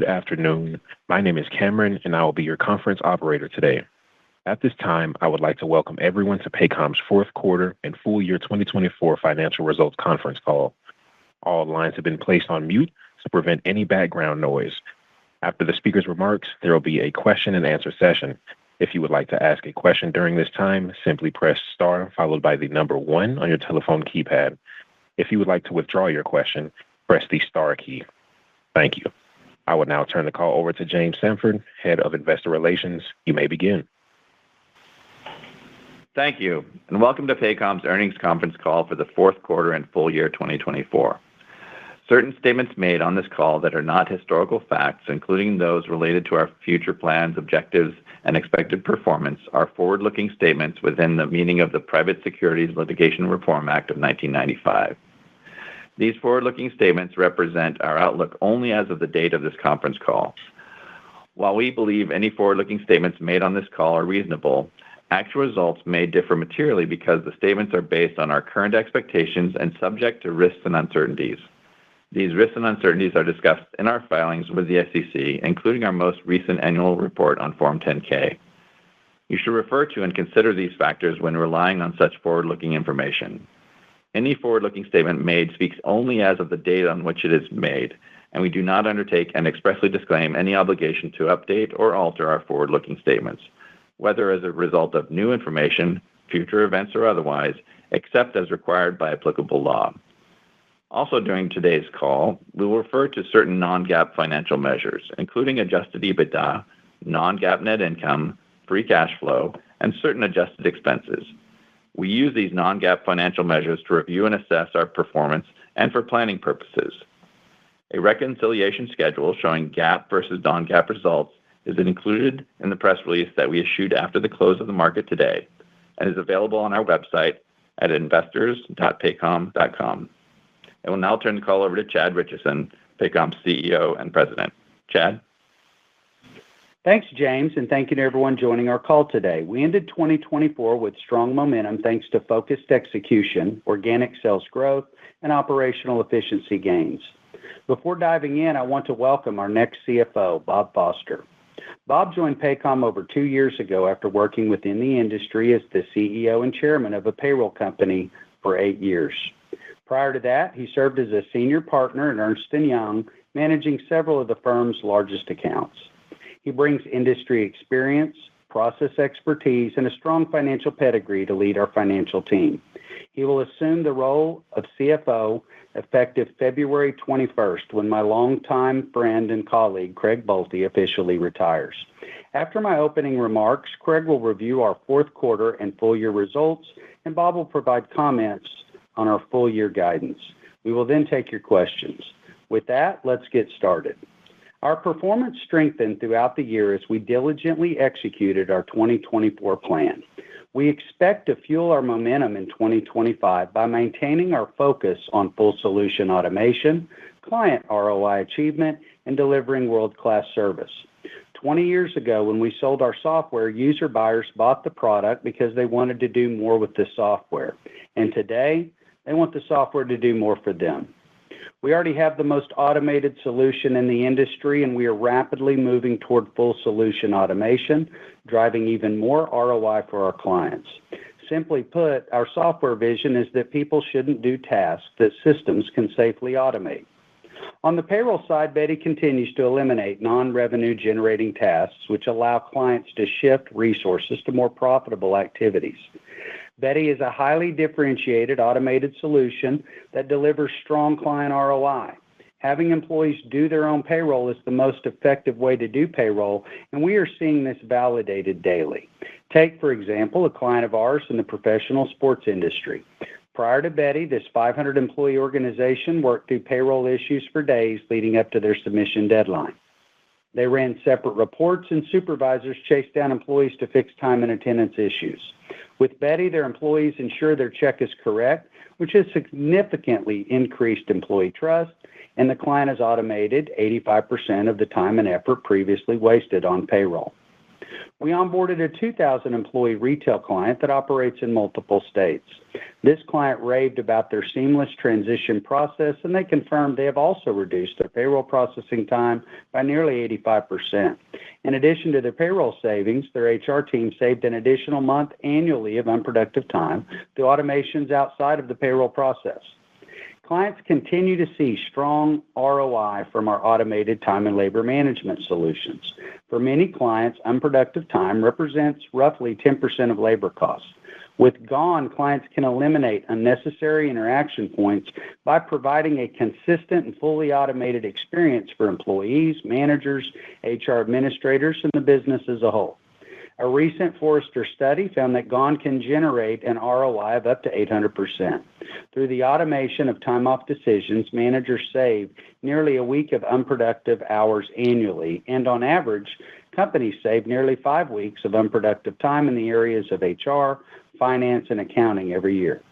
afternoon. My name is Cameron, and I will be your conference operator today. At this time, I would like to welcome everyone to Paycom's fourth quarter and full year 2024 financial results conference call. All lines have been placed on mute to prevent any background noise. After the speaker's remarks, there will be a question and answer session. If you would like to ask a question during this time, simply press star followed by the number 1 on your telephone keypad. If you would like to withdraw your question, press the star key. Thank you. I will now turn the call over to James Sanford, Head of Investor Relations. You may begin. Thank you, and welcome to Paycom's earnings conference call for the fourth quarter and full year 2024. Certain statements made on this call that are not historical facts, including those related to our future plans, objectives, and expected performance, are forward-looking statements within the meaning of the Private Securities Litigation Reform Act of 1995. These forward-looking statements represent our outlook only as of the date of this conference call. While we believe any forward-looking statements made on this call are reasonable, actual results may differ materially because the statements are based on our current expectations and subject to risks and uncertainties. These risks and uncertainties are discussed in our filings with the SEC, including our most recent annual report on Form 10-K. You should refer to and consider these factors when relying on such forward-looking information. Any forward-looking statement made speaks only as of the date on which it is made, and we do not undertake and expressly disclaim any obligation to update or alter our forward-looking statements, whether as a result of new information, future events, or otherwise, except as required by applicable law. Also, during today's call, we will refer to certain non-GAAP financial measures, including adjusted EBITDA, non-GAAP net income, free cash flow, and certain adjusted expenses. We use these non-GAAP financial measures to review and assess our performance and for planning purposes. A reconciliation schedule showing GAAP versus non-GAAP results is included in the press release that we issued after the close of the market today and is available on our website at investors.paycom.com. I will now turn the call over to Chad Richison, Paycom's CEO and President. Chad? Thanks, James, and thank you to everyone joining our call today. We ended 2024 with strong momentum thanks to focused execution, organic sales growth, and operational efficiency gains. Before diving in, I want to welcome our next CFO, Bob Foster. Bob joined Paycom over 2 years ago after working within the industry as the CEO and chairman of a payroll company for 8 years. Prior to that, he served as a senior partner at Ernst & Young, managing several of the firm's largest accounts. He brings industry experience, process expertise, and a strong financial pedigree to lead our financial team. He will assume the role of CFO effective February 21st, when my longtime friend and colleague, Craig Bolte, officially retires. After my opening remarks, Craig will review our fourth quarter and full year results, and Bob will provide comments on our full year guidance. We will then take your questions. With that, let's get started. Our performance strengthened throughout the year as we diligently executed our 2024 plan. We expect to fuel our momentum in 2025 by maintaining our focus on full solution automation, client ROI achievement, and delivering world-class service. 20 years ago, when we sold our software, user buyers bought the product because they wanted to do more with the software. And today, they want the software to do more for them. We already have the most automated solution in the industry, and we are rapidly moving toward full solution automation, driving even more ROI for our clients. Simply put, our software vision is that people shouldn't do tasks that systems can safely automate. On the payroll side, Betty continues to eliminate non-revenue generating tasks, which allow clients to shift resources to more profitable activities. Betty is a highly differentiated automated solution that delivers strong client ROI. Having employees do their own payroll is the most effective way to do payroll, and we are seeing this validated daily. Take, for example, a client of ours in the professional sports industry. Prior to Betty, this 500-employee organization worked through payroll issues for days leading up to their submission deadline. They ran separate reports, and supervisors chased down employees to fix time and attendance issues. With Betty, their employees ensure their check is correct, which has significantly increased employee trust, and the client has automated 85% of the time and effort previously wasted on payroll. We onboarded a 2,000-employee retail client that operates in multiple states. This client raved about their seamless transition process, and they confirmed they have also reduced their payroll processing time by nearly 85%. In addition to their payroll savings, their HR team saved an additional month annually of unproductive time through automations outside of the payroll process. Clients continue to see strong ROI from our automated time and labor management solutions. For many clients, unproductive time represents roughly 10% of labor costs. With GONE, clients can eliminate unnecessary interaction points by providing a consistent and fully automated experience for employees, managers, HR administrators, and the business as a whole. A recent Forrester study found that GONE can generate an ROI of up to 800%. Through the automation of time-off decisions, managers save nearly a week of unproductive hours annually, and on average, companies save nearly 5 weeks of unproductive time in the areas of HR, finance, and accounting every year.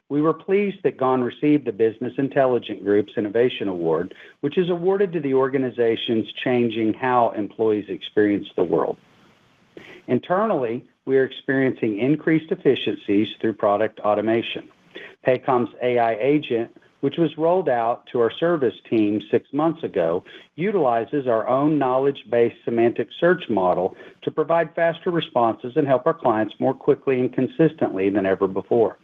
We were pleased that GONE received the Business Intelligence Group's Innovation Award, which is awarded to the organizations changing how employees experience the world. Internally, we are experiencing increased efficiencies through product automation. Paycom's AI agent, which was rolled out to our service team 6 months ago, utilizes our own knowledge-based semantic search model to provide faster responses and help our clients more quickly and consistently than ever before.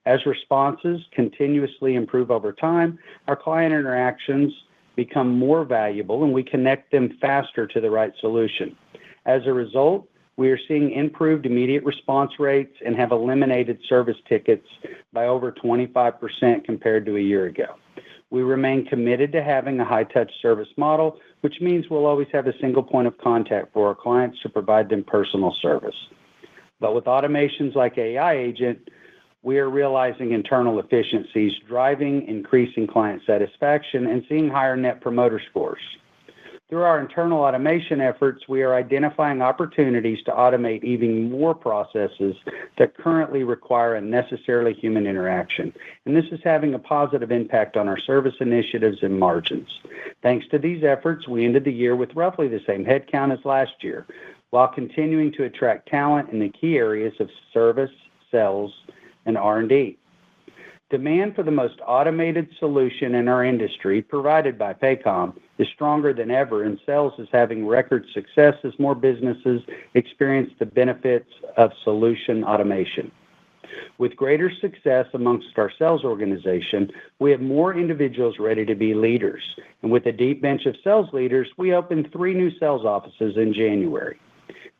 As responses continuously improve over time, our client interactions become more valuable and we connect them faster to the right solution. As a result, we are seeing improved immediate response rates and have eliminated service tickets by over 25% compared to a year ago. We remain committed to having a high-touch service model, which means we'll always have a single point of contact for our clients to provide them personal service. But with automations like AI Agent, we are realizing internal efficiencies, driving increasing client satisfaction, and seeing higher net promoter scores. Through our internal automation efforts, we are identifying opportunities to automate even more processes that currently require unnecessarily human interaction, and this is having a positive impact on our service initiatives and margins. Thanks to these efforts, we ended the year with roughly the same headcount as last year, while continuing to attract talent in the key areas of service, sales, and R&D. Demand for the most automated solution in our industry, provided by Paycom, is stronger than ever, and sales is having record success as more businesses experience the benefits of solution automation. With greater success amongst our sales organization, we have more individuals ready to be leaders. And with a deep bench of sales leaders, we opened 3 new sales offices in January.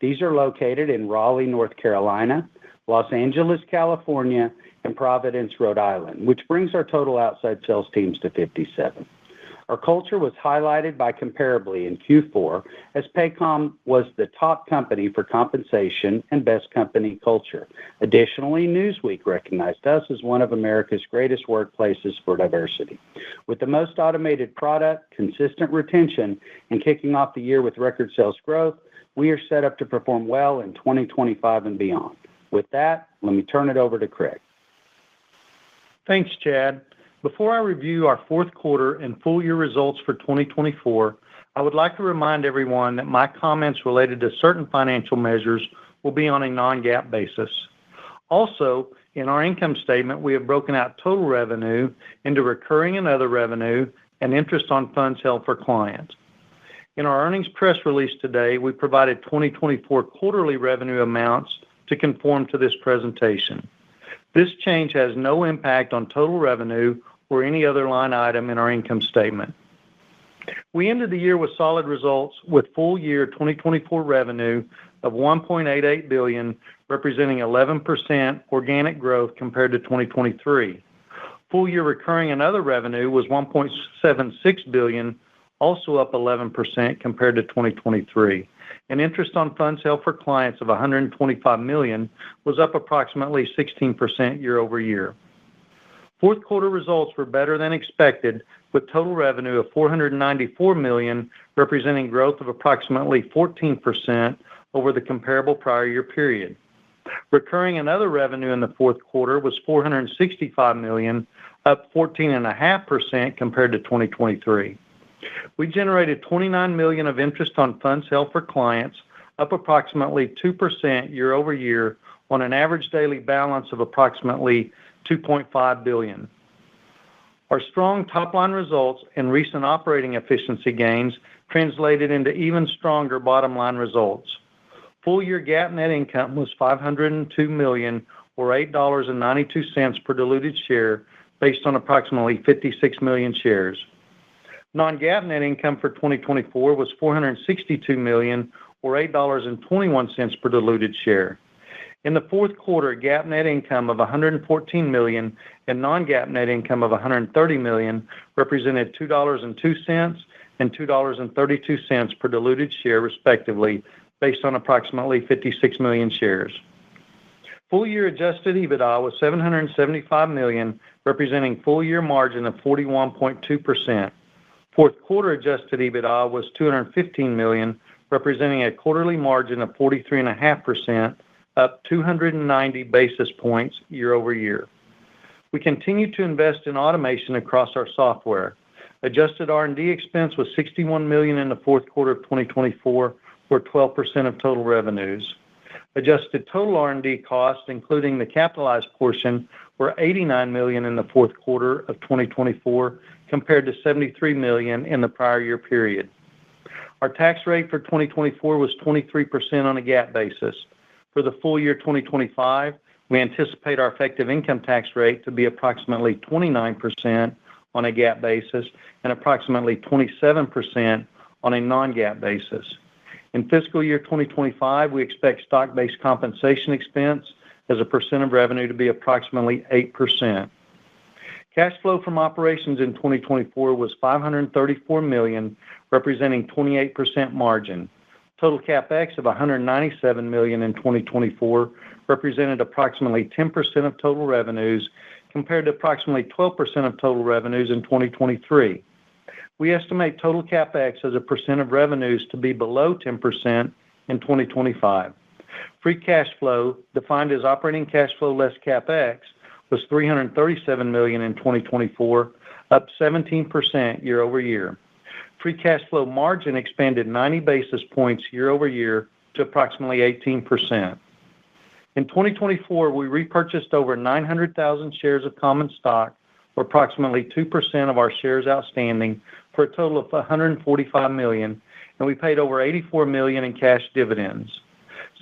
These are located in Raleigh, North Carolina, Los Angeles, California, and Providence, Rhode Island, which brings our total outside sales teams to 57. Our culture was highlighted by Comparably in Q4 as Paycom was the top company for compensation and best company culture. Additionally, Newsweek recognized us as one of America's greatest workplaces for diversity. With the most automated product, consistent retention, and kicking off the year with record sales growth, we are set up to perform well in 2025 and beyond. With that, let me turn it over to Craig. Thanks, Chad. Before I review our fourth quarter and full year results for 2024, I would like to remind everyone that my comments related to certain financial measures will be on a non-GAAP basis. Also, in our income statement, we have broken out total revenue into recurring and other revenue and interest on funds held for clients. In our earnings press release today, we provided 2024 quarterly revenue amounts to conform to this presentation. This change has no impact on total revenue or any other line item in our income statement. We ended the year with solid results with full year 2024 revenue of $1.88 billion, representing 11% organic growth compared to 2023. Full year recurring and other revenue was $1.76 billion, also up 11% compared to 2023. And interest on funds held for clients of $125 million was up approximately 16% year over year. Fourth quarter results were better than expected, with total revenue of $494 million, representing growth of approximately 14% over the comparable prior year period. Recurring and other revenue in the fourth quarter was $465 million, up 14.5% compared to 2023. We generated $29 million of interest on funds held for clients, up approximately 2% year-over-year on an average daily balance of approximately $2.5 billion. Our strong top-line results and recent operating efficiency gains translated into even stronger bottom-line results. Full-year GAAP net income was $502 million, or $8.92 per diluted share, based on approximately 56 million shares. Non-GAAP net income for 2024 was $462 million, or $8.21 per diluted share. In the fourth quarter, GAAP net income of $114 million and non-GAAP net income of $130 million represented $2.02 and $2.32 per diluted share, respectively, based on approximately 56 million shares. Full-year adjusted EBITDA was $775 million, representing full-year margin of 41.2%. Fourth quarter adjusted EBITDA was $215 million, representing a quarterly margin of 43.5%, up 290 basis points year-over-year. We continue to invest in automation across our software. Adjusted R&D expense was $61 million in the fourth quarter of 2024, or 12% of total revenues. Adjusted total R&D costs, including the capitalized portion, were $89 million in the fourth quarter of 2024, compared to $73 million in the prior year period. Our tax rate for 2024 was 23% on a GAAP basis. For the full year 2025, we anticipate our effective income tax rate to be approximately 29% on a GAAP basis and approximately 27% on a non-GAAP basis. In fiscal year 2025, we expect stock-based compensation expense as a percent of revenue to be approximately 8%. Cash flow from operations in 2024 was $534 million, representing 28% margin. Total CapEx of $197 million in 2024 represented approximately 10% of total revenues, compared to approximately 12% of total revenues in 2023. We estimate total CapEx as a percent of revenues to be below 10% in 2025. Free cash flow, defined as operating cash flow less CapEx, was $337 million in 2024, up 17% year-over-year. Free cash flow margin expanded 90 basis points year-over-year to approximately 18%. In 2024, we repurchased over 900,000 shares of common stock, or approximately 2% of our shares outstanding, for a total of $145 million, and we paid over $84 million in cash dividends.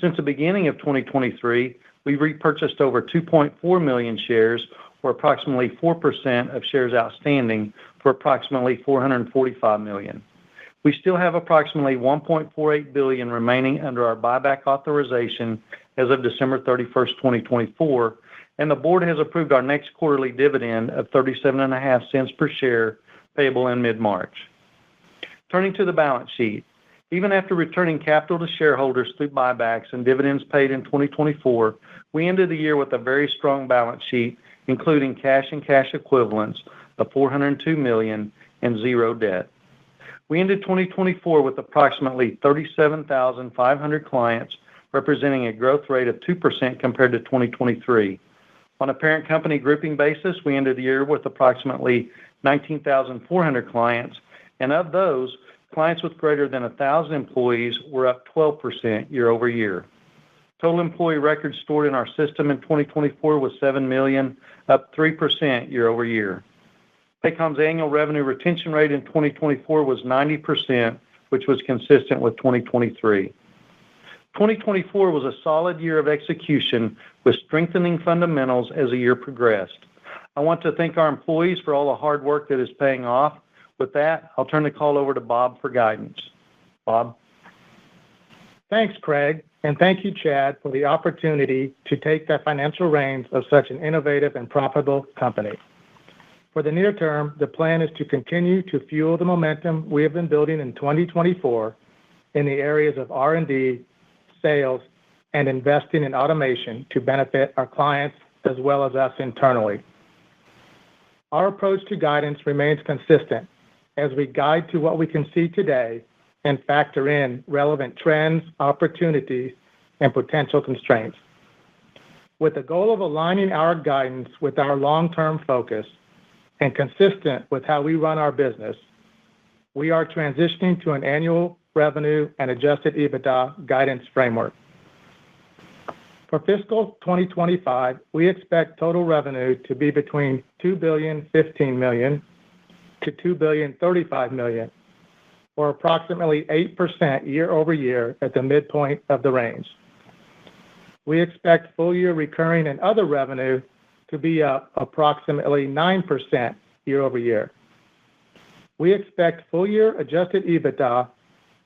Since the beginning of 2023, we've repurchased over 2.4 million shares, or approximately 4% of shares outstanding, for approximately $445 million. We still have approximately $1.48 billion remaining under our buyback authorization as of December 31st, 2024, and the board has approved our next quarterly dividend of 37.5 cents per share, payable in mid-March. Turning to the balance sheet, even after returning capital to shareholders through buybacks and dividends paid in 2024, we ended the year with a very strong balance sheet, including cash and cash equivalents of $402 million and zero debt. We ended 2024 with approximately 37,500 clients, representing a growth rate of 2% compared to 2023. On a parent company grouping basis, we ended the year with approximately 19,400 clients, and of those, clients with greater than 1,000 employees were up 12% year-over-year. Total employee records stored in our system in 2024 was 7 million, up 3% year-over-year. Paycom's annual revenue retention rate in 2024 was 90%, which was consistent with 2023. 2024 was a solid year of execution with strengthening fundamentals as the year progressed. I want to thank our employees for all the hard work that is paying off. With that, I'll turn the call over to Bob for guidance. Bob? Thanks, Craig, and thank you, Chad, for the opportunity to take the financial reins of such an innovative and profitable company. For the near term, the plan is to continue to fuel the momentum we have been building in 2024 in the areas of R&D, sales, and investing in automation to benefit our clients as well as us internally. Our approach to guidance remains consistent as we guide to what we can see today and factor in relevant trends, opportunities, and potential constraints. With the goal of aligning our guidance with our long-term focus and consistent with how we run our business, we are transitioning to an annual revenue, and adjusted EBITDA guidance framework. For fiscal 2025, we expect total revenue to be between $2.015 billion to $2.035 billion, or approximately 8% year-over-year at the midpoint of the range. We expect full-year recurring and other revenue to be up approximately 9% year-over-year. We expect full-year adjusted EBITDA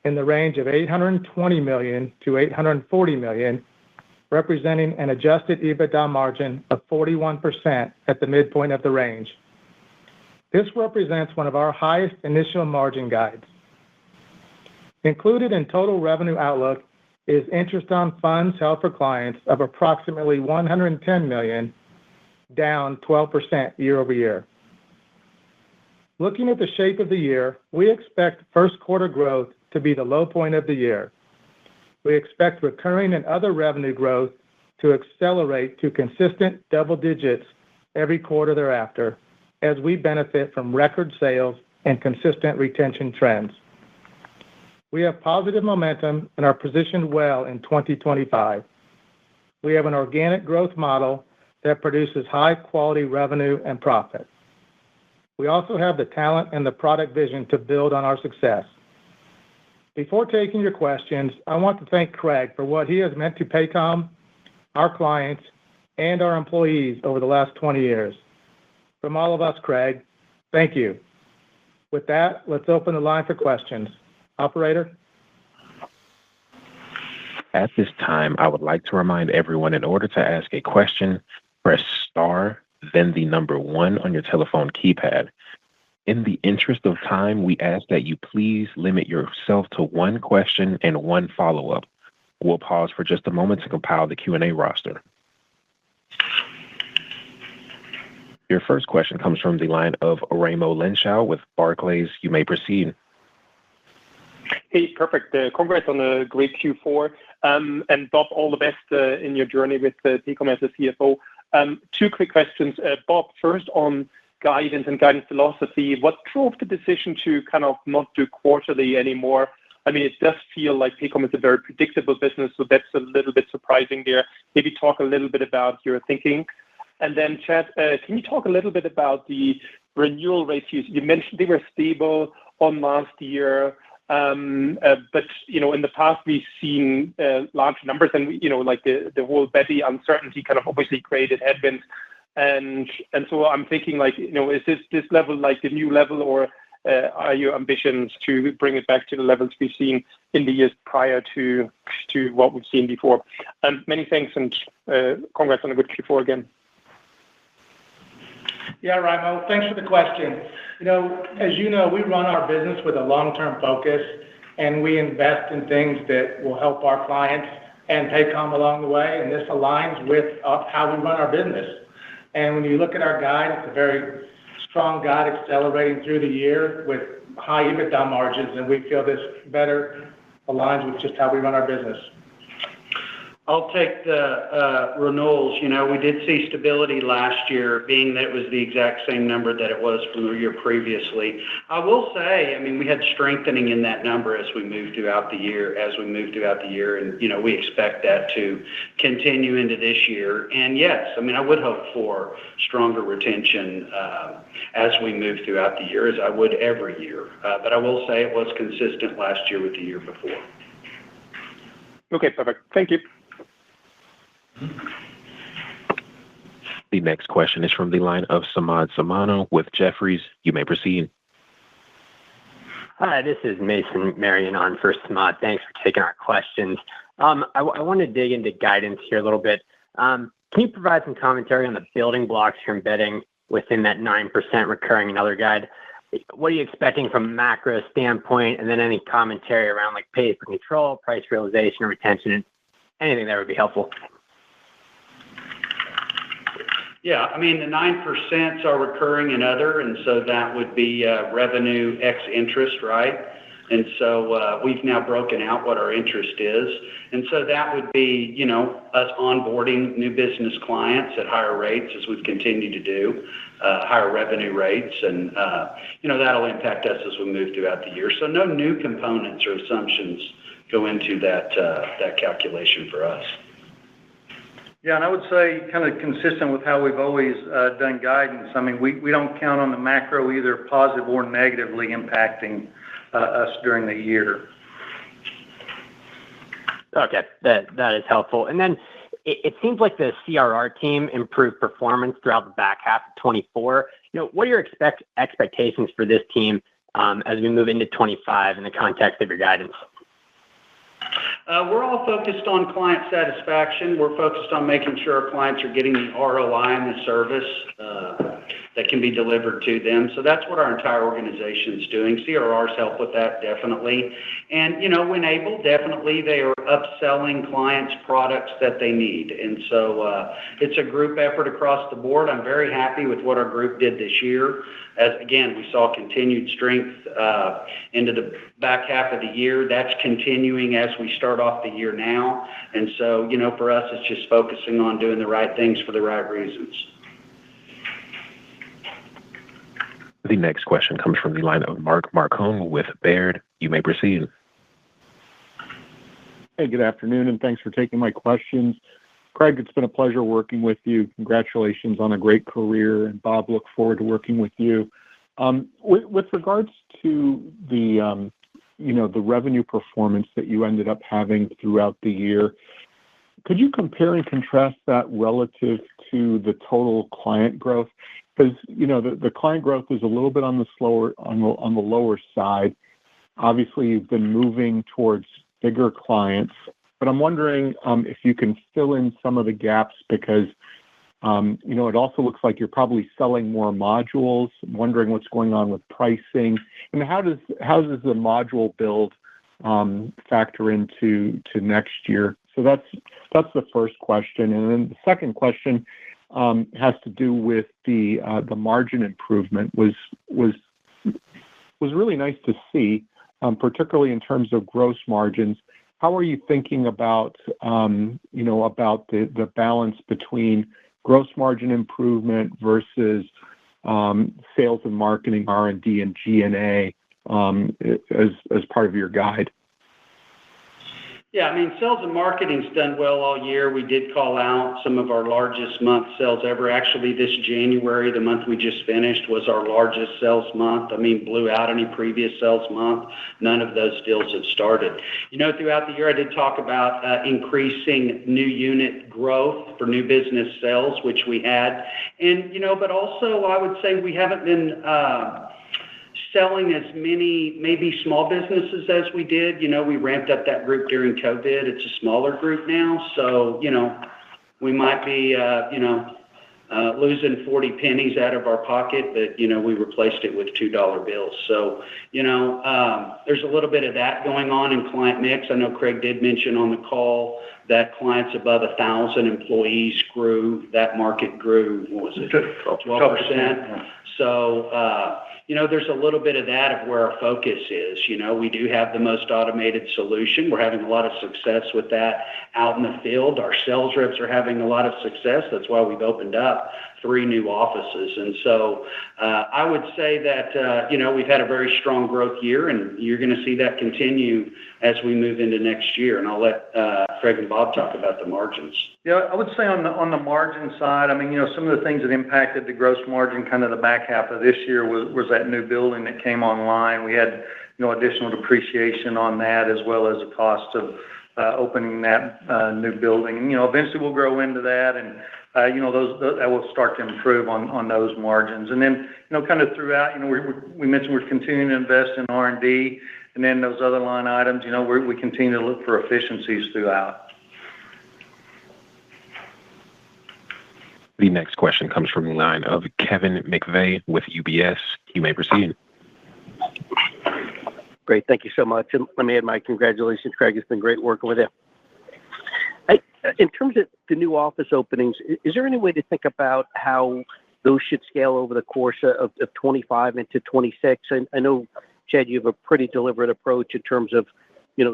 in the range of $820 million to $840 million, representing an adjusted EBITDA margin of 41% at the midpoint of the range. This represents one of our highest initial margin guides. Included in total revenue outlook is interest on funds held for clients of approximately $110 million, down 12% year-over-year. Looking at the shape of the year, we expect first quarter growth to be the low point of the year. We expect recurring and other revenue growth to accelerate to consistent double digits every quarter thereafter, as we benefit from record sales and consistent retention trends. We have positive momentum and are positioned well in 2025. We have an organic growth model that produces high-quality revenue and profit. We also have the talent and the product vision to build on our success. Before taking your questions, I want to thank Craig for what he has meant to Paycom, our clients, and our employees over the last 20 years. From all of us, Craig, thank you. With that, let's open the line for questions. Operator? At this time, I would like to remind everyone, in order to ask a question, press star, then the number 1 on your telephone keypad. In the interest of time, we ask that you please limit yourself to one question and one follow-up. We'll pause for just a moment to compile the Q&A roster. Your first question comes from the line of Raimo Lenschow with Barclays. You may proceed. Hey, perfect. Congrats on a great Q4. And Bob, all the best in your journey with Paycom as a CFO. 2 quick questions. Bob, first on guidance and guidance philosophy. What drove the decision to kind of not do quarterly anymore? I mean, it does feel like Paycom is a very predictable business, so that's a little bit surprising there. Maybe talk a little bit about your thinking. And then, Chad, can you talk a little bit about the renewal rates? You mentioned they were stable on last year, but in the past we've seen large numbers, and like the whole Betty uncertainty kind of obviously created headwinds. And so I'm thinking, like, is this level like the new level, or are your ambitions to bring it back to the levels we've seen in the years prior to what we've seen before? Many thanks, and congrats on a good Q4 again. Yeah, Raimo, thanks for the question. As you know, we run our business with a long-term focus, and we invest in things that will help our clients and Paycom along the way, and this aligns with how we run our business. And when you look at our guide, it's a very strong guide accelerating through the year with high EBITDA margins, and we feel this better aligns with just how we run our business. I'll take the renewals. We did see stability last year, being that it was the exact same number that it was from the year previously. I will say, we had strengthening in that number as we moved throughout the year, and we expect that to continue into this year. And yes, I would hope for stronger retention as we move throughout the year, as I would every year. But I will say it was consistent last year with the year before. Okay, perfect. Thank you. The next question is from the line of Samad Samana with Jefferies. You may proceed. Hi, this is Mason Marion on for Samad. Thanks for taking our questions. I want to dig into guidance here a little bit. Can you provide some commentary on the building blocks you're embedding within that 9% recurring and other guide? What are you expecting from a macro standpoint, and then any commentary around like pay for control, price realization, or retention? Anything that would be helpful. Yeah, the 9% are recurring and other, and so that would be revenue X interest, right? And so we've now broken out what our interest is. And so that would be, us onboarding new business clients at higher rates as we've continued to do, higher revenue rates. And, that'll impact us as we move throughout the year. So no new components or assumptions go into that calculation for us. Yeah, and I would say kind of consistent with how we've always done guidance. I mean, we don't count on the macro either positive or negatively impacting us during the year. Okay, that is helpful. And then it seems like the CRR team improved performance throughout the back half of 24. What are your expectations for this team as we move into 25 in the context of your guidance? We're all focused on client satisfaction. We're focused on making sure our clients are getting the ROI and the service that can be delivered to them. So that's what our entire organization is doing. CRRs help with that, definitely. And, when able, definitely they are upselling clients products that they need. And so it's a group effort across the board. I'm very happy with what our group did this year. As again, we saw continued strength into the back half of the year. That's continuing as we start off the year now. And so, for us, it's just focusing on doing the right things for the right reasons. The next question comes from the line of Mark Marcon with Baird. You may proceed. Hey, good afternoon, and thanks for taking my questions. Craig, it's been a pleasure working with you. Congratulations on a great career, and Bob, look forward to working with you. With regards to the revenue performance that you ended up having throughout the year, could you compare and contrast that relative to the total client growth? Because the client growth is a little bit on the lower side. Obviously, you've been moving towards bigger clients, but I'm wondering if you can fill in some of the gaps because it also looks like you're probably selling more modules. I'm wondering what's going on with pricing, and how does the module build factor into next year? So that's the first question, and then the second question has to do with the margin improvement. Was really nice to see, particularly in terms of gross margins. How are you thinking about about the balance between gross margin improvement versus sales and marketing, R&D, and G&A as part of your guide? Yeah, sales and marketing's done well all year. We did call out some of our largest month sales ever. Actually, this January, the month we just finished, was our largest sales month. Blew out any previous sales month. None of those deals have started. Throughout the year, I did talk about increasing new unit growth for new business sales, which we had. And, but also I would say we haven't been selling as many maybe small businesses as we did. We ramped up that group during COVID. It's a smaller group now. So, we might be, losing 40 pennies out of our pocket, but, we replaced it with $2 bills. So, there's a little bit of that going on in client mix. I know Craig did mention on the call that clients above 1,000 employees grew. That market grew, what was it? 12%. So, there's a little bit of that of where our focus is. We do have the most automated solution. We're having a lot of success with that out in the field. Our sales reps are having a lot of success. That's why we've opened up 3 new offices. And so I would say that, we've had a very strong growth year, and you're going to see that continue as we move into next year. And I'll let Craig and Bob talk about the margins. Yeah, I would say on the margin side, some of the things that impacted the gross margin kind of the back half of this year was that new building that came online. We had, additional depreciation on that as well as the cost of opening that new building. And, eventually we'll grow into that and, that will start to improve on those margins. And then, kind of throughout, we mentioned we're continuing to invest in R&D, and then those other line items, we continue to look for efficiencies throughout. The next question comes from the line of Kevin McVeigh with UBS. You may proceed. Great. Thank you so much. And let me add my congratulations, Craig. It's been great working with you. In terms of the new office openings, is there any way to think about how those should scale over the course of 25 into 26? I know Chad, you have a pretty deliberate approach in terms of,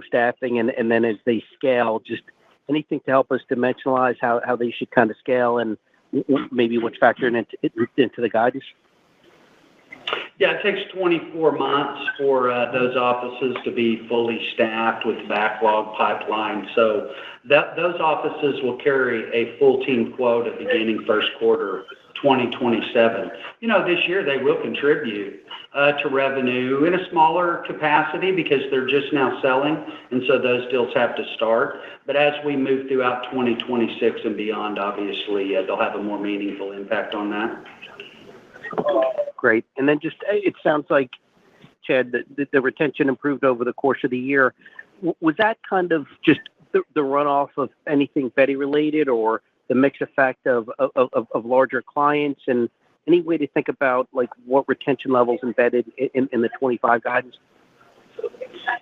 staffing and then as they scale, just anything to help us dimensionalize how they should kind of scale and maybe what's factored into the guidance? Yeah, it takes 24 months for those offices to be fully staffed with backlog pipeline. So those offices will carry a full team quota beginning first quarter 2027. This year they will contribute to revenue in a smaller capacity because they're just now selling, and so those deals have to start. But as we move throughout 2026 and beyond, obviously, they'll have a more meaningful impact on that. Great. And then just, it sounds like, Chad, the retention improved over the course of the year. Was that kind of just the runoff of anything Beti related or the mix effect of larger clients? And any way to think about like what retention levels embedded in the 25 guidance?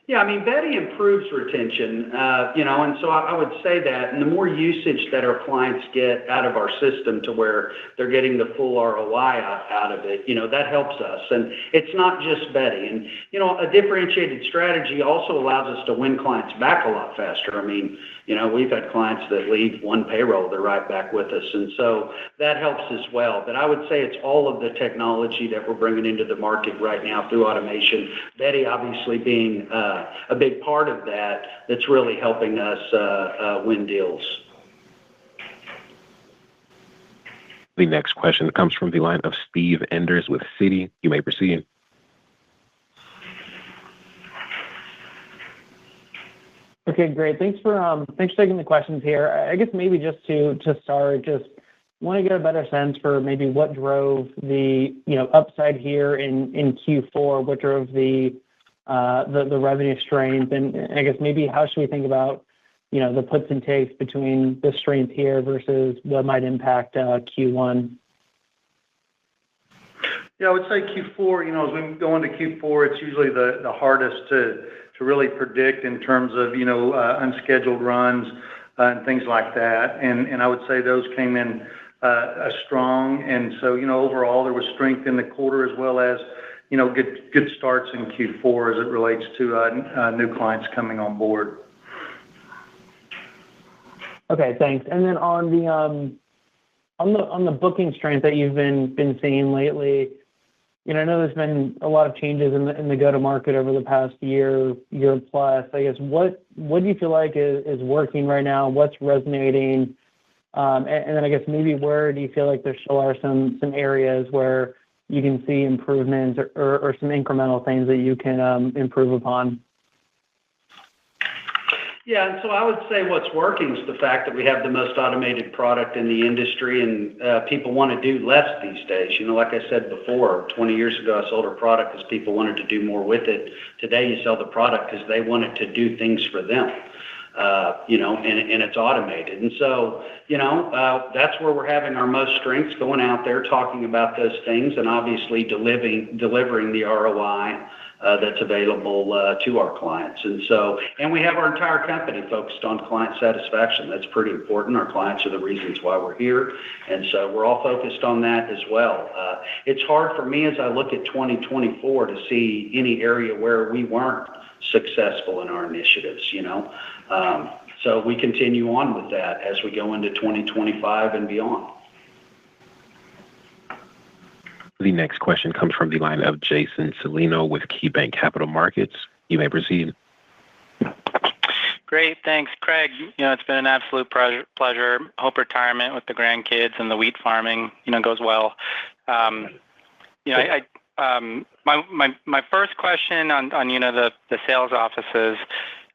Yeah, Beti improves retention, and so I would say that, and the more usage that our clients get out of our system to where they're getting the full ROI out of it, that helps us. And it's not just Beti. And, a differentiated strategy also allows us to win clients back a lot faster. We've had clients that leave one payroll, they're right back with us. And so that helps as well. But I would say it's all of the technology that we're bringing into the market right now through automation. Beti obviously being a big part of that's really helping us win deals. The next question comes from the line of Steve Enders with Citi. You may proceed. Okay, great. Thanks for taking the questions here. I guess maybe just to start, just want to get a better sense for maybe what drove the upside here in Q4, what drove the revenue strength, and I guess maybe how should we think about the puts and takes between the strength here versus what might impact Q1? Yeah, I would say Q4, as we go into Q4, it's usually the hardest to really predict in terms of, unscheduled runs and things like that. And I would say those came in strong. And so, overall, there was strength in the quarter as well as, good starts in Q4 as it relates to new clients coming on board. Okay, thanks. And then on the booking strength that you've been seeing lately, I know there's been a lot of changes in the go-to-market over the past year plus. I guess what do you feel like is working right now? What's resonating? And then I guess maybe where do you feel like there still are some areas where you can see improvements or some incremental things that you can improve upon? Yeah, and so I would say what's working is the fact that we have the most automated product in the industry, and people want to do less these days. Like I said before, 20 years ago, I sold a product because people wanted to do more with it. Today, you sell the product because they wanted to do things for them, and it's automated. And so, that's where we're having our most strengths, going out there, talking about those things, and obviously delivering the ROI that's available to our clients. And we have our entire company focused on client satisfaction. That's pretty important. Our clients are the reasons why we're here. And so we're all focused on that as well. It's hard for me as I look at 2024 to see any area where we weren't successful in our initiatives, So we continue on with that as we go into 2025 and beyond. The next question comes from the line of Jason Celino with KeyBanc Capital Markets. You may proceed. Great. Thanks, Craig. It's been an absolute pleasure. Hope retirement with the grandkids and the wheat farming, goes well. My first question on the sales offices,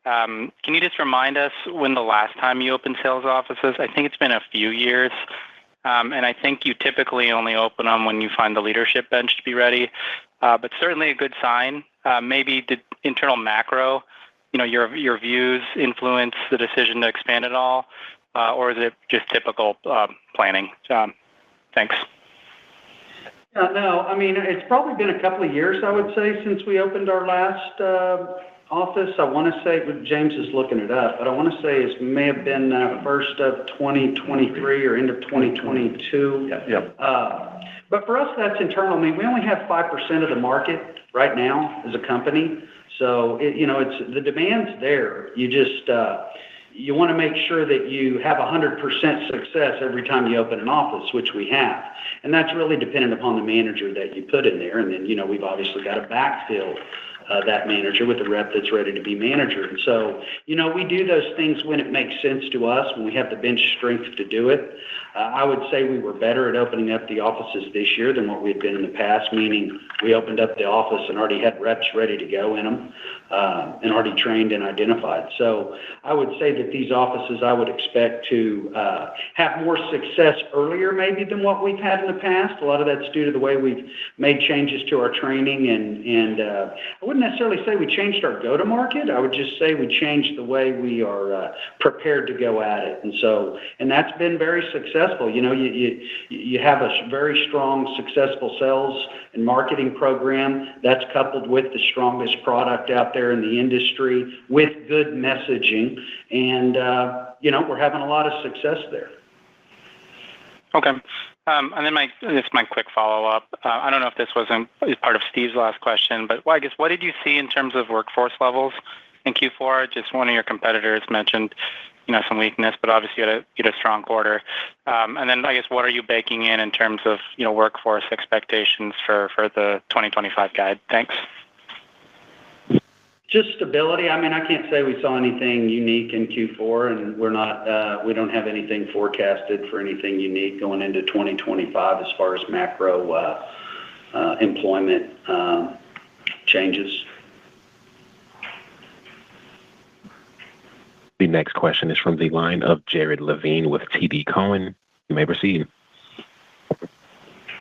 can you just remind us when the last time you opened sales offices? I think it's been a few years. And I think you typically only open them when you find the leadership bench to be ready, but certainly a good sign. Maybe did internal macro, your views influence the decision to expand at all, or is it just typical planning? Thanks. No, it's probably been a couple of years, I would say, since we opened our last office. I want to say, James is looking it up, but I want to say it may have been first of 2023 or end of 2022. Yep. But for us, that's internal. We only have 5% of the market right now as a company. So, it's the demand's there. You just, you want to make sure that you have 100% success every time you open an office, which we have. And that's really dependent upon the manager that you put in there. And then, we've obviously got to backfill that manager with a rep that's ready to be manager. And so, we do those things when it makes sense to us, when we have the bench strength to do it. I would say we were better at opening up the offices this year than what we had been in the past, meaning we opened up the office and already had reps ready to go in them and already trained and identified. So I would say that these offices I would expect to have more success earlier maybe than what we've had in the past. A lot of that's due to the way we've made changes to our training and I wouldn't necessarily say we changed our go-to-market. I would just say we changed the way we are prepared to go at it. And that's been very successful. You have a very strong, successful sales and marketing program that's coupled with the strongest product out there in the industry with good messaging. And, we're having a lot of success there. Okay. And then my quick follow-up. I don't know if this is part of Steve's last question, but I guess what did you see in terms of workforce levels in Q4? Just one of your competitors mentioned, some weakness, but obviously you had a strong quarter. And then I guess what are you baking in terms of, workforce expectations for the 2025 guide? Thanks. Just stability. I mean, I can't say we saw anything unique in Q4, and we don't have anything forecasted for anything unique going into 2025 as far as macro employment changes. The next question is from the line of Jared Levine with TD Cowen. You may proceed.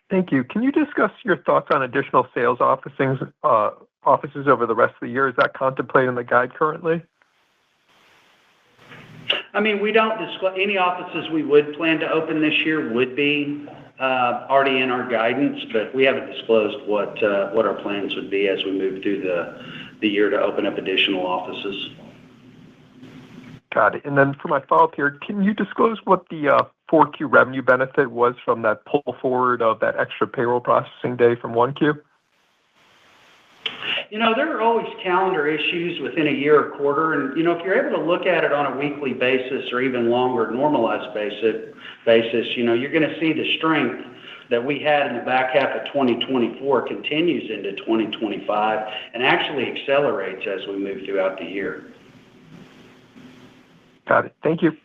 Thank you. Can you discuss your thoughts on additional sales offices over the rest of the year? Is that contemplated in the guide currently? I mean, we don't disclose any offices we would plan to open this year would be already in our guidance, but we haven't disclosed what our plans would be as we move through the year to open up additional offices. Got it. And then for my follow-up here, can you disclose what the 4Q revenue benefit was from that pull forward of that extra payroll processing day from 1Q? There are always calendar issues within a year or quarter. And, if you're able to look at it on a weekly basis or even longer normalized basis, you're going to see the strength that we had in the back half of 2024 continues into 2025 and actually accelerates as we move throughout the year. Got it. Thank you.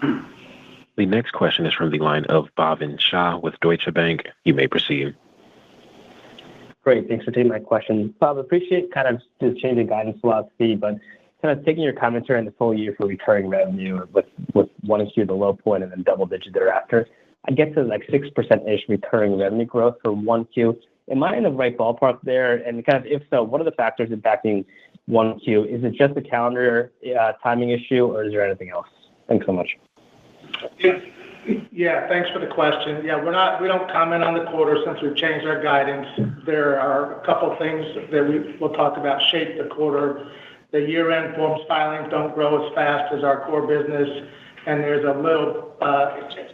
The next question is from the line of Bhavin Shah with Deutsche Bank. You may proceed. Great. Thanks for taking my question. Bob, appreciate kind of the change in guidance philosophy, but kind of taking your commentary on the full year for recurring revenue with 1Q the low point and then double digit thereafter. I get to like 6%-ish recurring revenue growth for 1Q. Am I in the right ballpark there? And kind of if so, what are the factors impacting 1Q? Is it just a calendar timing issue or is there anything else? Thanks so much. Yeah, thanks for the question. Yeah, we don't comment on the quarter since we've changed our guidance. There are a couple of things that we'll talk about shape the quarter. The year-end forms filings don't grow as fast as our core business, and there's a little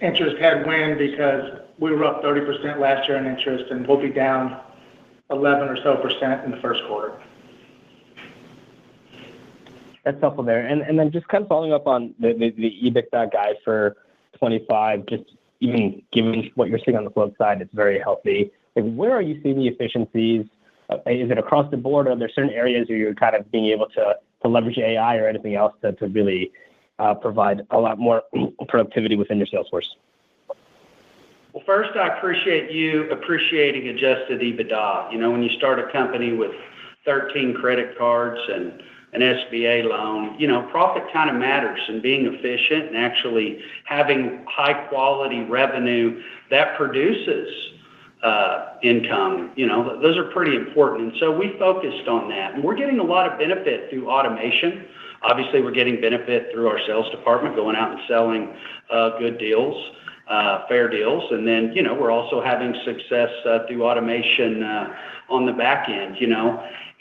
interest headwind because we were up 30% last year in interest, and we'll be down 11% or so in the first quarter. That's helpful there. And then just kind of following up on the EBITDA guide for 25, just even given what you're seeing on the float side, it's very healthy. Like, where are you seeing the efficiencies? Is it across the board? Are there certain areas where you're kind of being able to leverage AI or anything else to really provide a lot more productivity within your sales force? Well, first, I appreciate you appreciating adjusted EBITDA. When you start a company with 13 credit cards and an SBA loan, profit kind of matters, and being efficient and actually having high quality revenue that produces income, those are pretty important. And so we focused on that, and we're getting a lot of benefit through automation. Obviously, we're getting benefit through our sales department going out and selling good deals, fair deals. And then, we're also having success through automation on the back end,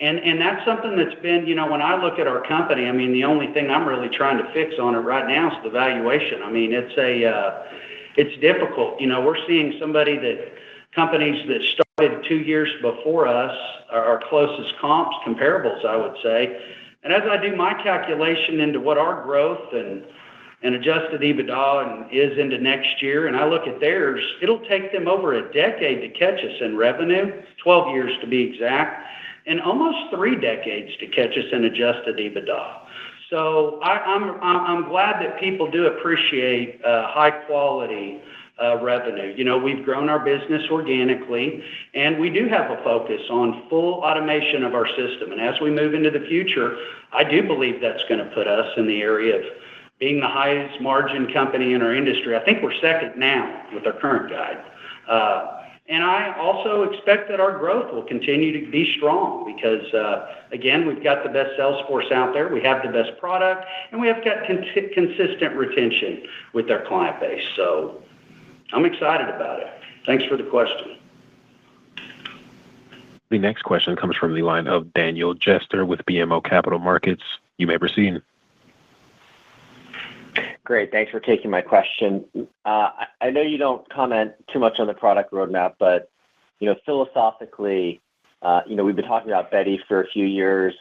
And that's something that's been, when I look at our company, I mean, the only thing I'm really trying to fix on it right now is the valuation. I mean, it's difficult. We're seeing companies that start 2 years before us, our closest comps, comparables, I would say. And as I do my calculation into what our growth and adjusted EBITDA is into next year, and I look at theirs, it'll take them over a decade to catch us in revenue, 12 years to be exact, and almost 3 decades to catch us in adjusted EBITDA. So I'm glad that people do appreciate high quality revenue. You know, we've grown our business organically, and we do have a focus on full automation of our system. And as we move into the future, I do believe that's going to put us in the area of being the highest margin company in our industry. I think we're second now with our current guide. And I also expect that our growth will continue to be strong because, again, we've got the best sales force out there, we have the best product, and we have got consistent retention with our client base. So I'm excited about it. Thanks for the question. The next question comes from the line of Daniel Jester with BMO Capital Markets. You may proceed. Great. Thanks for taking my question. I know you don't comment too much on the product roadmap, but, philosophically, we've been talking about Beti for a few years.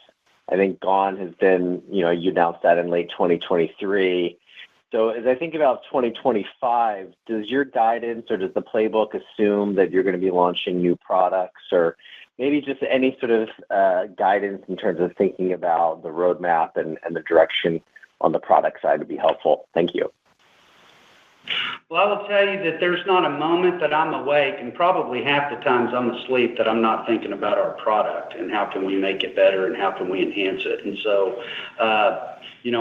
I think Gone has been, you announced that in late 2023. So as I think about 2025, does your guidance or does the playbook assume that you're going to be launching new products, or maybe just any sort of guidance in terms of thinking about the roadmap and the direction on the product side would be helpful. Thank you. Well, I will tell you that there's not a moment that I'm awake, and probably half the times I'm asleep, that I'm not thinking about our product and how can we make it better and how can we enhance it. And so,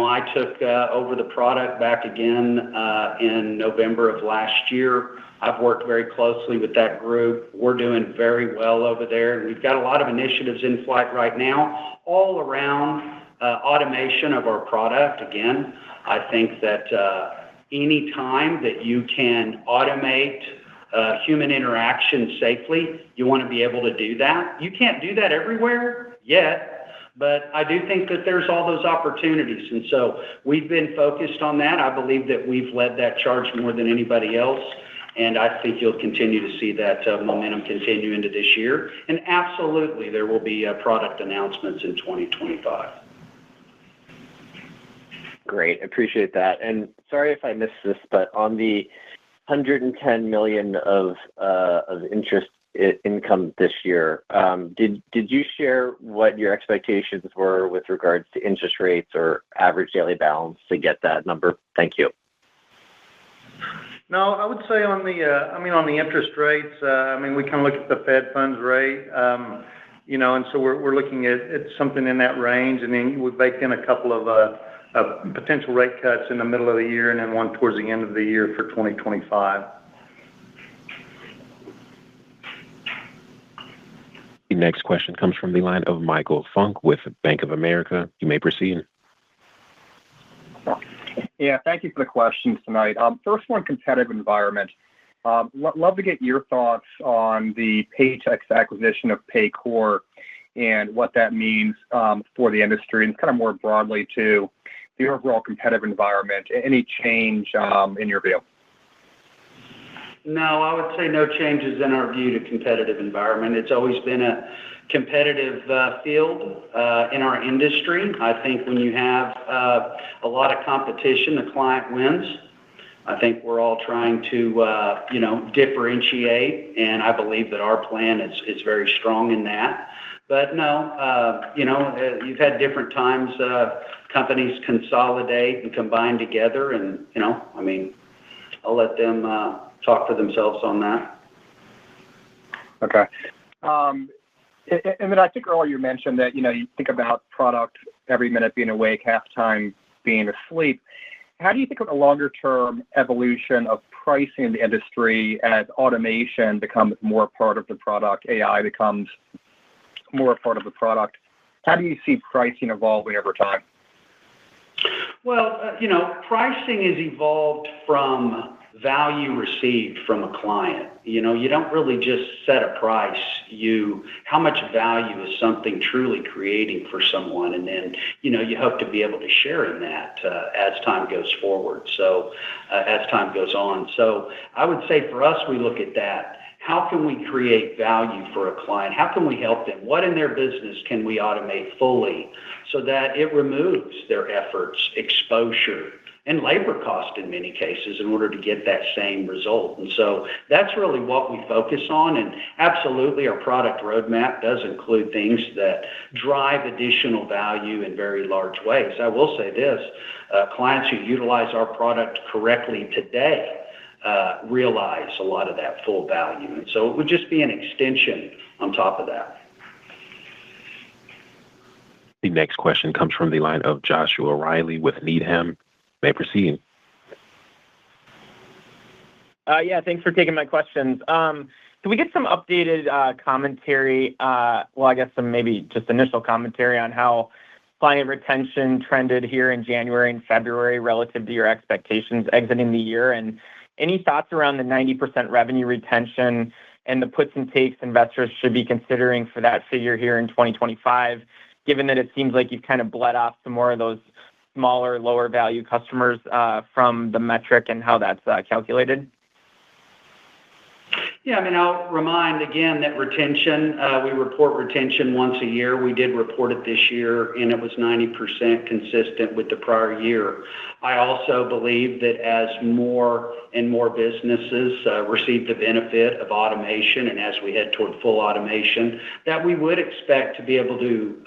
I took over the product back again in November of last year. I've worked very closely with that group. We're doing very well over there. And we've got a lot of initiatives in flight right now, all around automation of our product. Again, I think that any time that you can automate human interaction safely, you want to be able to do that. You can't do that everywhere yet, but I do think that there's all those opportunities. And so we've been focused on that. I believe that we've led that charge more than anybody else. And I think you'll continue to see that momentum continue into this year. And absolutely, there will be product announcements in 2025. Great. Appreciate that. And sorry if I missed this, but on the $110 million of interest income this year, did you share what your expectations were with regards to interest rates or average daily balance to get that number? Thank you. No, I would say on the interest rates, we can look at the Fed funds rate, and so we're looking at something in that range, and then we baked in a couple of potential rate cuts in the middle of the year and then one towards the end of the year for 2025. The next question comes from the line of Michael Funk with Bank of America. You may proceed. Yeah, thank you for the questions tonight. First one, competitive environment. Love to get your thoughts on the Paychex acquisition of Paycor and what that means for the industry and kind of more broadly to the overall competitive environment. Any change in your view? No, I would say no changes in our view to competitive environment. It's always been a competitive field in our industry. I think when you have a lot of competition, the client wins. I think we're all trying to, differentiate, and I believe that our plan is very strong in that. But no, you've had different times companies consolidate and combine together, and, I'll let them talk for themselves on that. Okay. And then I think earlier you mentioned that, you think about product every minute being awake, half time being asleep. How do you think of the longer-term evolution of pricing in the industry as automation becomes more part of the product, AI becomes more a part of the product? How do you see pricing evolving over time? Well, pricing has evolved from value received from a client. You don't really just set a price. How much value is something truly creating for someone? And then, you hope to be able to share in that as time goes forward. So as time goes on. So I would say for us, we look at that. how can we create value for a client? How can we help them? What in their business can we automate fully so that it removes their efforts, exposure, and labor cost in many cases in order to get that same result? And so that's really what we focus on. And absolutely, our product roadmap does include things that drive additional value in very large ways. I will say this, clients who utilize our product correctly today realize a lot of that full value. And so it would just be an extension on top of that. The next question comes from the line of Joshua Riley with Needham. May proceed. Yeah, thanks for taking my questions. Can we get some updated commentary? Well, I guess some maybe just initial commentary on how client retention trended here in January and February relative to your expectations exiting the year, and any thoughts around the 90% revenue retention and the puts and takes investors should be considering for that figure here in 2025, given that it seems like you've kind of bled off some more of those smaller, lower value customers from the metric and how that's calculated? Yeah, I mean, I'll remind again that retention, we report retention once a year. We did report it this year, and it was 90% consistent with the prior year. I also believe that as more and more businesses receive the benefit of automation, and as we head toward full automation, that we would expect to be able to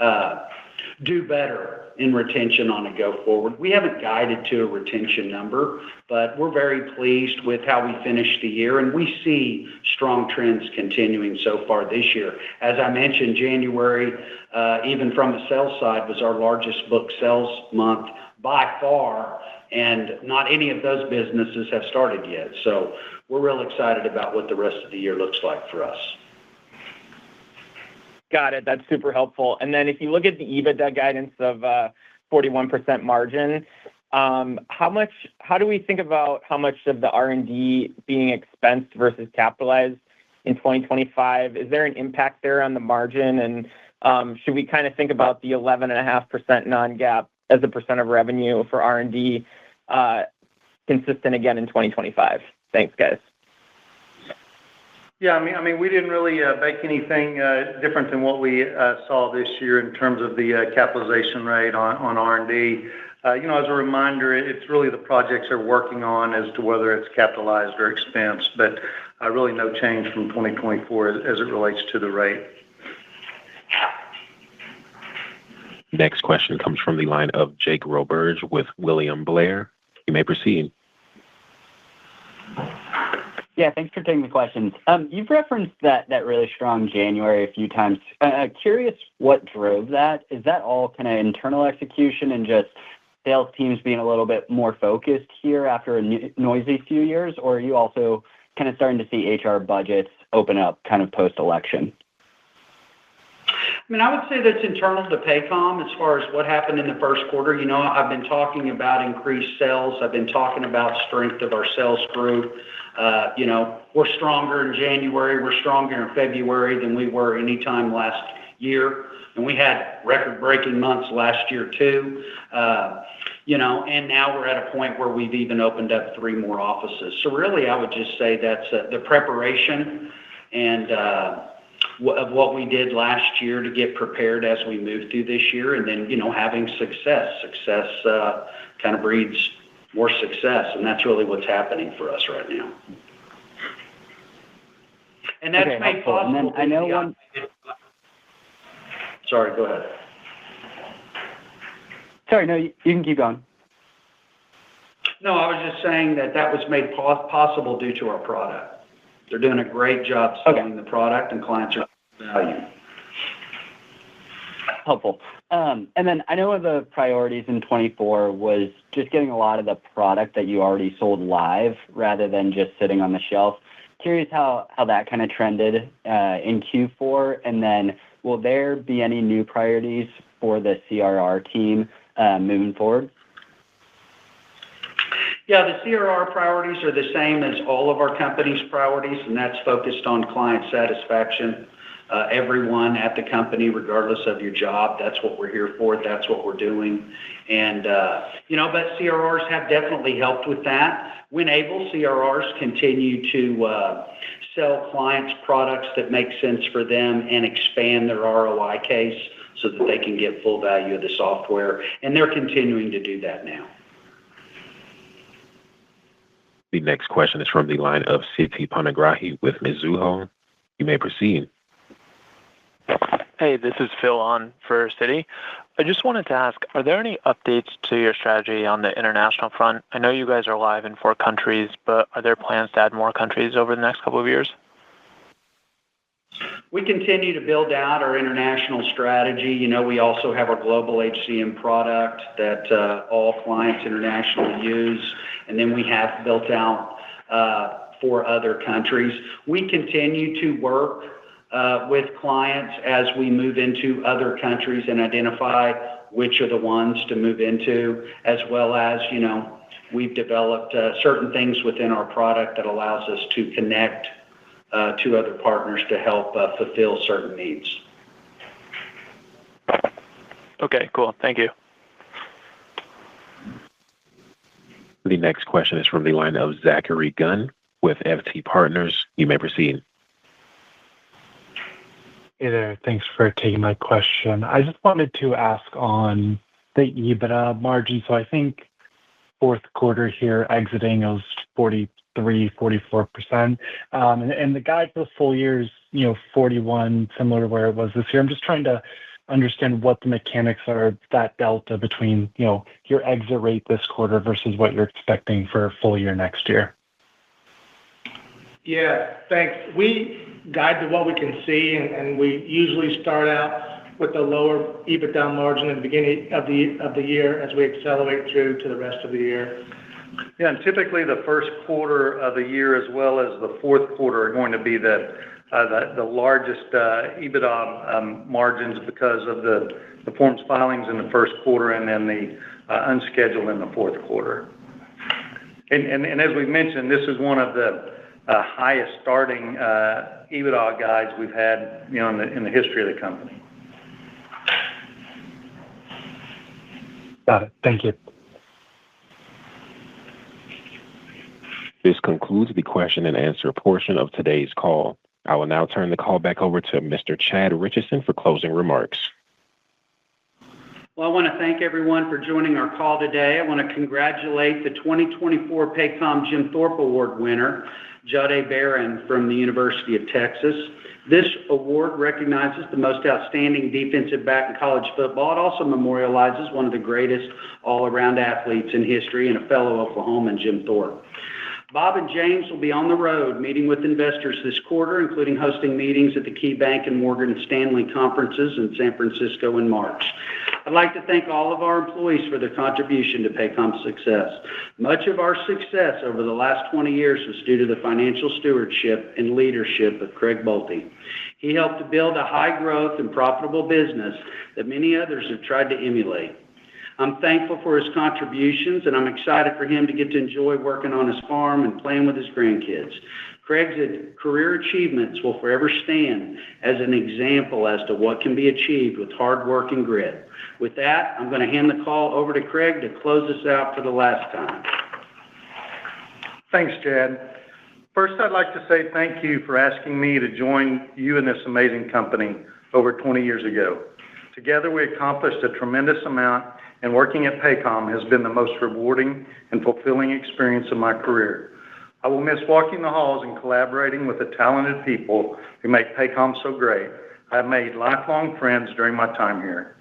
do better in retention on a go forward. We haven't guided to a retention number, but we're very pleased with how we finished the year, and we see strong trends continuing so far this year. As I mentioned, January, even from the sales side, was our largest book sales month by far, and not any of those businesses have started yet. So we're real excited about what the rest of the year looks like for us. Got it. That's super helpful. And then if you look at the EBITDA guidance of 41% margin, how do we think about how much of the R&D being expensed versus capitalized in 2025? Is there an impact there on the margin? And should we kind of think about the 11.5% non-GAAP as a percent of revenue for R&D consistent again in 2025? Thanks, guys. Yeah, I mean, we didn't really bake anything different than what we saw this year in terms of the capitalization rate on R&D. As a reminder, it's really the projects they're working on as to whether it's capitalized or expense, but really no change from 2024 as it relates to the rate. Next question comes from the line of Jake Roberge with William Blair. You may proceed. Yeah, thanks for taking the questions. You've referenced that really strong January a few times. Curious what drove that. Is that all kind of internal execution and just sales teams being a little bit more focused here after a noisy few years, or are you also kind of starting to see HR budgets open up kind of post-election? I mean, I would say that's internal to Paycom as far as what happened in the first quarter. I've been talking about increased sales. I've been talking about strength of our sales group. We're stronger in January. We're stronger in February than we were any time last year. And we had record-breaking months last year, too. And now we're at a point where we've even opened up 3 more offices. So really, I would just say that's the preparation and of what we did last year to get prepared as we move through this year. And then, having success. Success kind of breeds more success. And that's really what's happening for us right now. And that's made possible. And then I know Sorry, go ahead. Sorry, no, you can keep going. No, I was just saying that was made possible due to our product. They're doing a great job selling the product, and clients are value. Helpful. And then I know one of the priorities in 24 was just getting a lot of the product that you already sold live rather than just sitting on the shelf. Curious how that kind of trended in Q4, and then will there be any new priorities for the CRR team moving forward? Yeah, the CRR priorities are the same as all of our company's priorities, and that's focused on client satisfaction. Everyone at the company, regardless of your job, that's what we're here for. That's what we're doing. And, But CRRs have definitely helped with that. When able, CRRs continue to sell clients products that make sense for them and expand their ROI case so that they can get full value of the software. And they're continuing to do that now. The next question is from the line of Siti Panagrahi with Mizuho. You may proceed. Hey, this is Phil on for Citi. I just wanted to ask, are there any updates to your strategy on the international front? I know you guys are live in 4 countries, but are there plans to add more countries over the next couple of years? We continue to build out our international strategy. We also have our global HCM product that all clients internationally use, and then we have built out for other countries. We continue to work with clients as we move into other countries and identify which are the ones to move into, as well as, we've developed certain things within our product that allows us to connect to other partners to help fulfill certain needs. Okay, cool. Thank you. The next question is from the line of Zachary Gunn with FT Partners. You may proceed. Hey there. Thanks for taking my question. I just wanted to ask on the EBITDA margin. So I think fourth quarter here exiting was 43-44%. And the guide for the full year is, 41, similar to where it was this year. I'm just trying to understand what the mechanics are of that delta between, your exit rate this quarter versus what you're expecting for full year next year. Yeah, thanks. We guide to what we can see, and we usually start out with a lower EBITDA margin at the beginning of the year as we accelerate through to the rest of the year. Yeah, and typically the first quarter of the year as well as the fourth quarter are going to be the largest EBITDA margins because of the forms filings in the first quarter and then the unscheduled in the fourth quarter. And as we mentioned, this is one of the highest starting EBITDA guides we've had, in the history of the company. Got it. Thank you. This concludes the question and answer portion of today's call. I will now turn the call back over to Mr. Chad Richardson for closing remarks. Well, I want to thank everyone for joining our call today. I want to congratulate the 2024 Paycom Jim Thorpe Award winner, Jade Barron from the University of Texas. This award recognizes the most outstanding defensive back in college football. It also memorializes one of the greatest all-around athletes in history and a fellow Oklahoman, Jim Thorpe. Bob and James will be on the road meeting with investors this quarter, including hosting meetings at the KeyBank and Morgan Stanley conferences in San Francisco in March. I'd like to thank all of our employees for their contribution to Paycom's success. Much of our success over the last 20 years was due to the financial stewardship and leadership of Craig Bolte. He helped to build a high-growth and profitable business that many others have tried to emulate. I'm thankful for his contributions, and I'm excited for him to get to enjoy working on his farm and playing with his grandkids. Craig's career achievements will forever stand as an example as to what can be achieved with hard work and grit. With that, I'm going to hand the call over to Craig to close us out for the last time. Thanks, Chad. First, I'd like to say thank you for asking me to join you in this amazing company over 20 years ago. Together, we accomplished a tremendous amount, and working at Paycom has been the most rewarding and fulfilling experience of my career. I will miss walking the halls and collaborating with the talented people who make Paycom so great. I have made lifelong friends during my time here.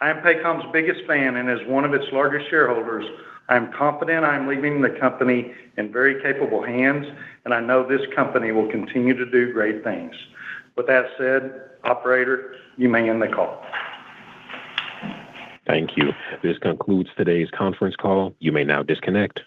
I am Paycom's biggest fan, and as one of its largest shareholders, I am confident I am leaving the company in very capable hands, and I know this company will continue to do great things. With that said, operator, you may end the call. Thank you. This concludes today's conference call. You may now disconnect.